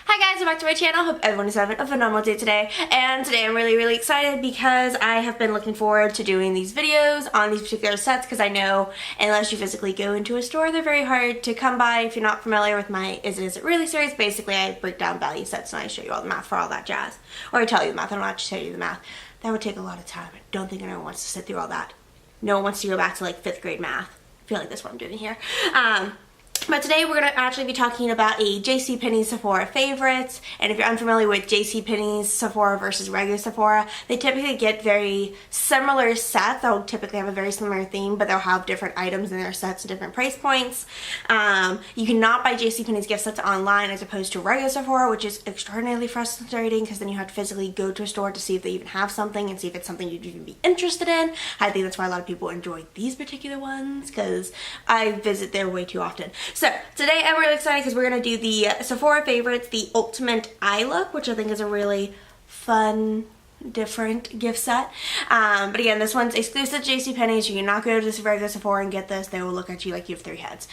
Hi guys, welcome back to my channel. Hope everyone is having a phenomenal day today. And today I'm really excited because I have been looking forward to doing these videos on these particular sets because I know unless you physically go into a store, they're very hard to come by. If you're not familiar with my Is It Really series, basically I break down value sets and I show you all the math for all that jazz. Or I tell you the math, I don't actually tell you the math. That would take a lot of time. I don't think anyone wants to sit through all that. No one wants to go back to like 5th grade math. I feel like that's what I'm doing here. But today we're going to actually be talking about a JCPenney Sephora Favorites. And if you're unfamiliar with JCPenney Sephora versus regular Sephora, they typically get very similar sets. They'll typically have a very similar theme, but they'll have different items in their sets at different price points. You cannot buy JCPenney's gift sets online as opposed to regular Sephora, which is extraordinarily frustrating because then you have to physically go to a store to see if they even have something and see if it's something you'd even be interested in. I think that's why a lot of people enjoy these particular ones because I visit there way too often. So today I'm really excited because we're going to do the Sephora Favorites, the Ultimate Eye Look, which I think is a really fun, different gift set. But again, this one's exclusive to JCPenney, so you cannot go to this regular Sephora and get this. They will look at you like you have 3 heads.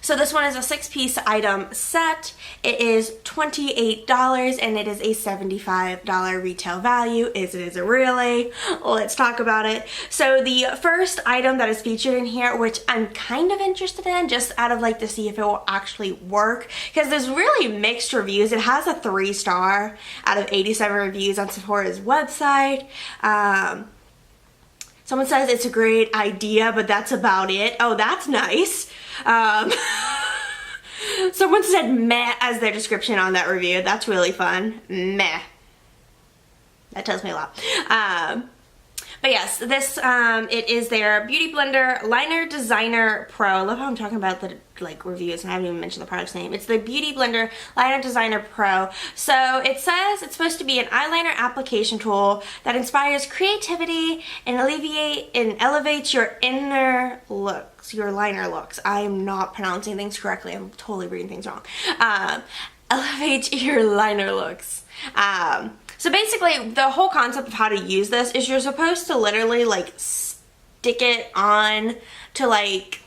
So this one is a 6-piece item set. It is $28 and it is a $75 retail value. Is it really? Let's talk about it. So the first item that is featured in here, which I'm kind of interested in just out of like to see if it will actually work, because there's really mixed reviews. It has a 3-star out of 87 reviews on Sephora's website. Someone says it's a great idea, but that's about it. Oh, that's nice. Someone said meh as their description on that review. That's really fun. Meh. That tells me a lot. But yes, this it is their Beauty Blender Liner Designer Pro. I love how I'm talking about the like reviews and I haven't even mentioned the product's name. It's the Beauty Blender Liner Designer Pro. So it says it's supposed to be an eyeliner application tool that inspires creativity and elevates your inner looks, your liner looks. I'm not pronouncing things correctly. I'm totally reading things wrong. Elevates your liner looks. So basically, the whole concept of how to use this is you're supposed to literally like stick it on to like,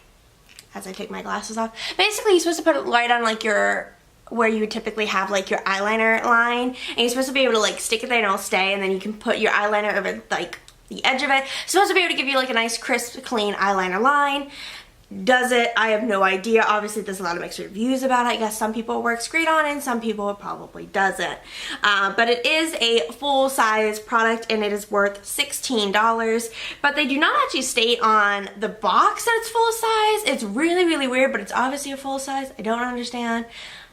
as I take my glasses off, basically you're supposed to put it right on like your, where you typically have like your eyeliner line, and you're supposed to be able to like stick it there and it'll stay, and then you can put your eyeliner over like the edge of it. It's supposed to be able to give you like a nice crisp, clean eyeliner line. Does it? I have no idea. Obviously there's a lot of mixed reviews about it. I guess some people it works great on and some people it probably doesn't. But it is a full-size product and it is worth $16. But they do not actually state on the box that it's full-size. It's really weird, but it's obviously a full-size. I don't understand.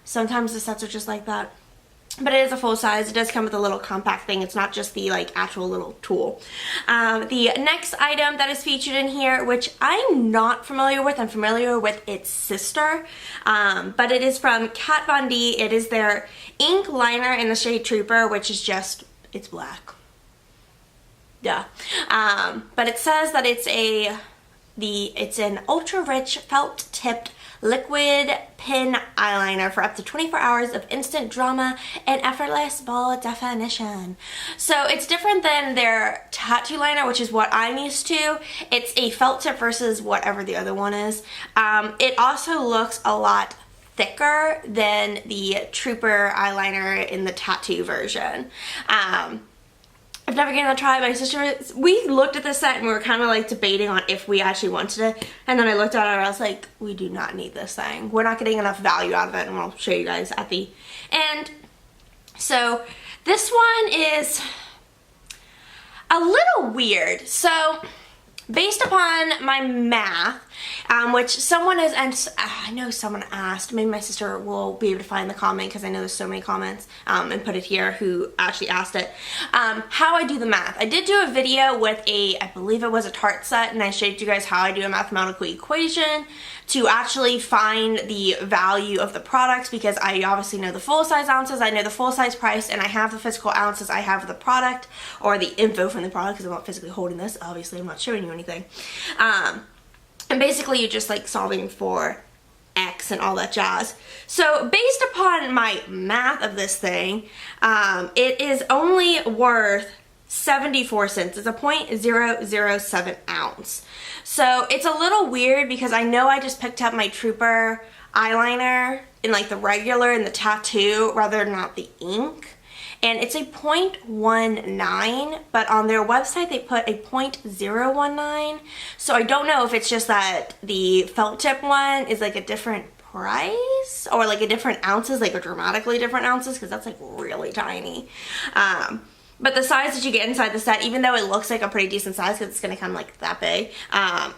Sometimes the sets are just like that. But it is a full size. It does come with a little compact thing. It's not just the like actual little tool. The next item that is featured in here, which I'm not familiar with, I'm familiar with its sister, but it is from Kat Von D. It is their ink liner in the shade Trooper, which is just, it's black. Yeah. But it says that it's an ultra rich felt tipped liquid pin eyeliner for up to 24 hours of instant drama and effortless bold definition. So it's different than their tattoo liner, which is what I'm used to. It's a felt tip versus whatever the other one is. It also looks a lot thicker than the Trooper eyeliner in the tattoo version. I've never given it a try. My sister, we looked at this set and we were kind of like debating on if we actually wanted it. And then I looked at it and I was like, we do not need this thing. We're not getting enough value out of it, and I'll show you guys at the end. So this one is a little weird. So based upon my math, which someone has, and I know someone asked, maybe my sister will be able to find the comment because I know there's so many comments, and put it here who actually asked it, how I do the math. I did do a video with I believe it was a Tarte set, and I showed you guys how I do a mathematical equation to actually find the value of the products, because I obviously know the full-size ounces, I know the full-size price, and I have the physical ounces, I have the product, or the info from the product, because I'm not physically holding this, obviously I'm not showing you anything. And basically you're just like solving for X and all that jazz. So based upon my math of this thing, it is only worth 74 cents. It's a 0.007 ounce. So it's a little weird because I know I just picked up my Trooper eyeliner in like the regular and the tattoo rather than not the ink. And it's a 0.19, but on their website they put a 0.019. So I don't know if it's just that the felt tip one is like a different price or like a different ounces, like a dramatically different ounces, because that's like really tiny. But the size that you get inside the set, even though it looks like a pretty decent size because it's going to come like that big,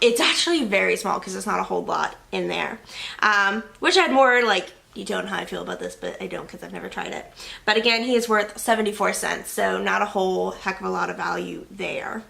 it's actually very small because there's not a whole lot in there. Wish I had more like detail on how I feel about this, but I don't because I've never tried it. But again, he is worth 74 cents, so not a whole heck of a lot of value there.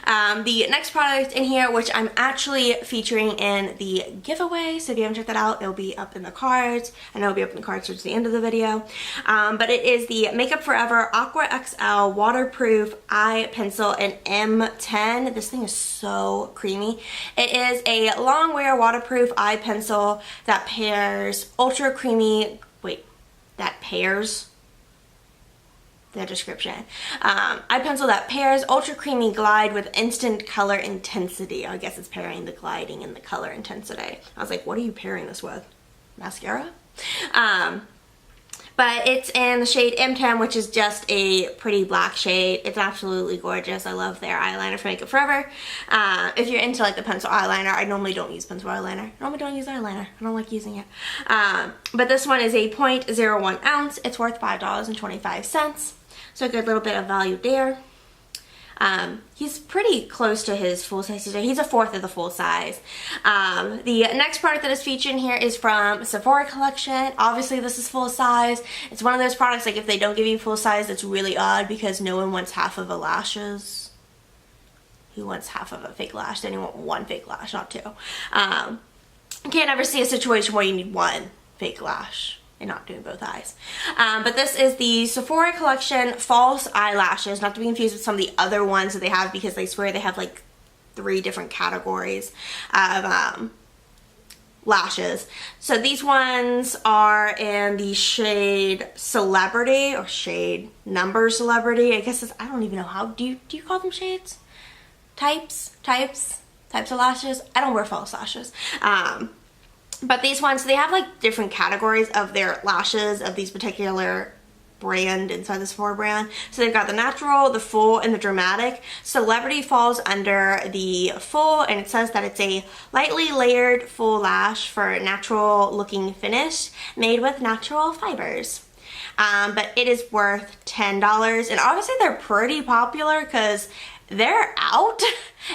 The next product in here, which I'm actually featuring in the giveaway, so if you haven't checked that out, it'll be up in the cards. I know it'll be up in the cards towards the end of the video. But it is the Makeup Forever Aqua XL Waterproof Eye Pencil in M10. This thing is so creamy. It is a long wear waterproof eye pencil that pairs ultra creamy, the description. Eye pencil that pairs ultra creamy glide with instant color intensity. I guess it's pairing the gliding and the color intensity. I was like, what are you pairing this with? Mascara? But it's in the shade M10, which is just a pretty black shade. It's absolutely gorgeous. I love their eyeliner for Makeup Forever. If you're into like the pencil eyeliner, I normally don't use pencil eyeliner. I normally don't use eyeliner. I don't like using it. But this one is a 0.01 ounce. It's worth $5.25. So a good little bit of value there. He's pretty close to his full size. He's a fourth of the full size. The next product that is featured in here is from Sephora collection. Obviously this is full size. It's one of those products like if they don't give you full size, it's really odd because no one wants half of the lashes. Who wants half of a fake lash? Then you want one fake lash, not two. You can't ever see a situation where you need one fake lash and not doing both eyes. But this is the Sephora collection false eyelashes, not to be confused with some of the other ones that they have because they swear they have like 3 different categories of lashes. So these ones are in the shade Celebrity or shade number Celebrity. I guess it's, I don't even know how, do you call them shades? Types of lashes? I don't wear false lashes. But these ones, they have like different categories of their lashes of these particular brand inside the Sephora brand. So they've got the natural, the full, and the dramatic. Celebrity falls under the full, and it says that it's a lightly layered full lash for natural looking finish made with natural fibers. But it is worth $10, and obviously they're pretty popular because they're out,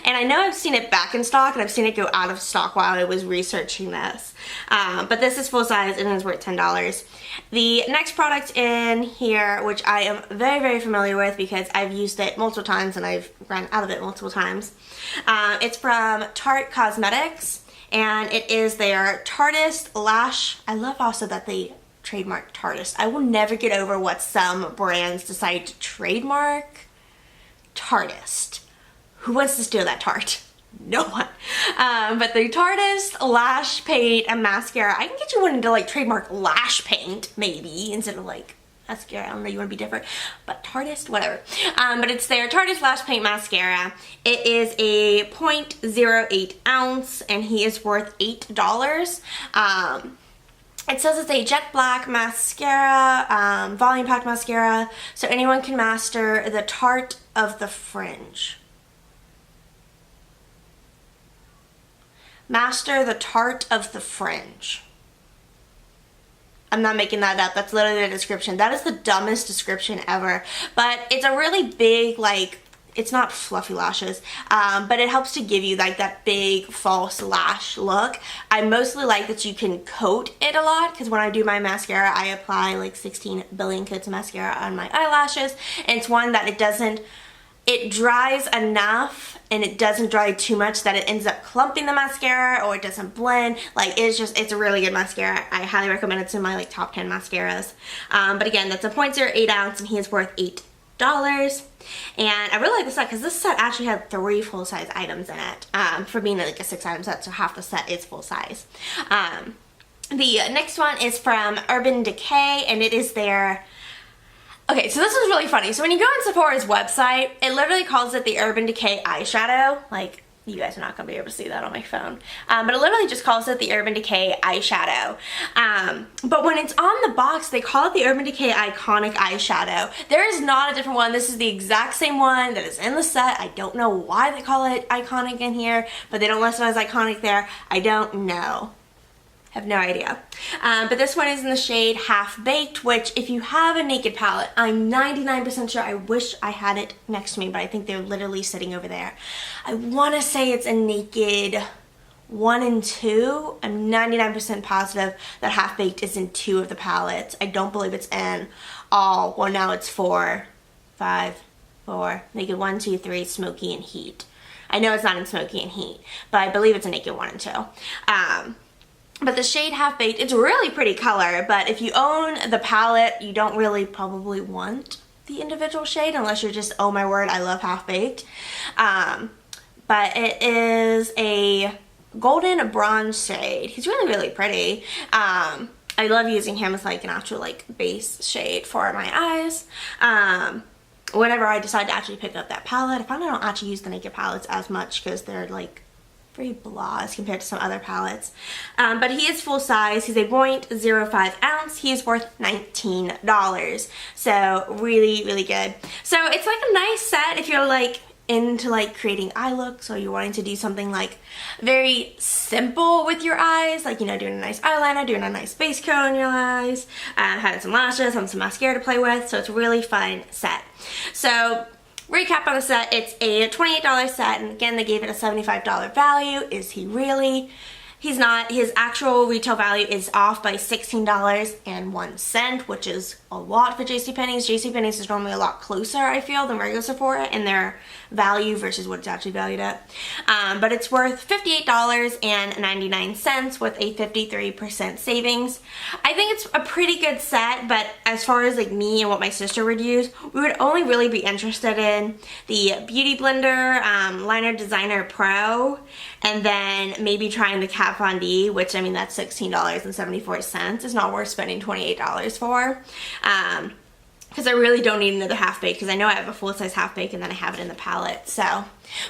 and I know I've seen it back in stock and I've seen it go out of stock while I was researching this. But this is full size and it's worth $10. The next product in here, which I am very, very familiar with because I've used it multiple times and I've run out of it multiple times. It's from Tarte Cosmetics, and it is their Tarteist Lash. I love also that they trademark Tarteist. I will never get over what some brands decide to trademark. Tarteist. Who wants to steal that Tarte? No one. But the Tarteist Lash Paint and Mascara. I can get you one to like trademark lash paint, maybe, instead of like mascara. I don't know, you want to be different. But Tarteist, whatever. But it's their Tarteist Lash Paint Mascara. It is a 0.08 ounce, and he is worth $8. It says it's a jet black mascara, volume packed mascara, so anyone can master the tart of the fringe. Master the tart of the fringe. I'm not making that up. That's literally the description. That is the dumbest description ever. But it's a really big, like, it's not fluffy lashes, but it helps to give you like that big false lash look. I mostly like that you can coat it a lot because when I do my mascara, I apply like 16 billion coats of mascara on my eyelashes, and it's one that it dries enough and it doesn't dry too much that it ends up clumping the mascara or it doesn't blend. Like it's a really good mascara. I highly recommend it. It's in my like top 10 mascaras. But again, that's a 0.08 ounce and he is worth $8. And I really like this set because this set actually had 3 full-size items in it, for being like a 6-item set, so half the set is full size. The next one is from Urban Decay, and it is their... Okay, so this is really funny. So when you go on Sephora's website, it literally calls it the Urban Decay eyeshadow, like You guys are not going to be able to see that on my phone. But it literally just calls it the Urban Decay eyeshadow. But when it's on the box, they call it the Urban Decay Iconic Eyeshadow. There is not a different one. This is the exact same one that is in the set. I don't know why they call it Iconic in here, but they don't list it as Iconic there. I don't know. Have no idea. But this one is in the shade Half Baked, which if you have a Naked palette, I'm 99% sure, I wish I had it next to me, but I think they're literally sitting over there. I want to say it's a Naked 1 and 2. I'm 99% positive that Half Baked is in 2 of the palettes. I don't believe it's in all. Well, now it's 4, 5, 4, Naked 1, 2, 3, Smoky and Heat. I know it's not in Smoky and Heat, but I believe it's a Naked 1 and 2. But the shade Half Baked, it's a really pretty color, but if you own the palette, you don't really probably want the individual shade unless you're just, oh my word, I love Half Baked. But it is a golden bronze shade. He's really, really pretty. I love using him as like an actual like base shade for my eyes. Whenever I decide to actually pick up that palette, I find I don't actually use the Naked palettes as much because they're like very blah as compared to some other palettes. But he is full size. He's a 0.05 ounce. He is worth $19. So really, really good. So it's like a nice set if you're like into like creating eye looks, or you're wanting to do something like very simple with your eyes, like, you know, doing a nice eyeliner, doing a nice base coat on your eyes, having some lashes, having some mascara to play with. So it's a really fun set. So recap on the set, it's a $28 set, and again, they gave it a $75 value. Is he really? He's not. His actual retail value is off by $16.01, which is a lot for JCPenney's. JCPenney's is normally a lot closer, I feel, than regular Sephora in their value versus what it's actually valued at. But it's worth $58.99 with a 53% savings. I think it's a pretty good set, but as far as like me and what my sister would use, we would only really be interested in the Beauty Blender Liner Designer Pro, and then maybe trying the Kat Von D, which, I mean, that's $16.74. It's not worth spending $28 for. Because I really don't need another Half Baked, because I know I have a full-size Half Baked and then I have it in the palette. So,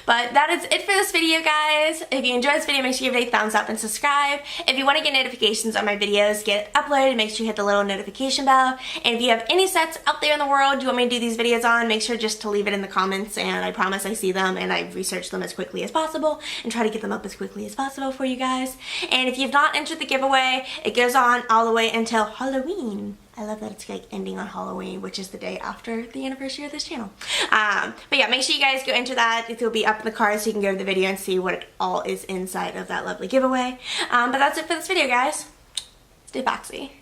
but that is it for this video, guys. If you enjoyed this video, make sure you give it a thumbs up and subscribe. If you want to get notifications on my videos get uploaded, make sure you hit the little notification bell. And if you have any sets out there in the world you want me to do these videos on, make sure just to leave it in the comments, and I promise I see them and I research them as quickly as possible and try to get them up as quickly as possible for you guys. And if you've not entered the giveaway, it goes on all the way until Halloween. I love that it's like ending on Halloween, which is the day after the anniversary of this channel. But yeah, make sure you guys go enter that. It will be up in the card so you can go to the video and see what it all is inside of that lovely giveaway. But that's it for this video, guys. Stay foxy.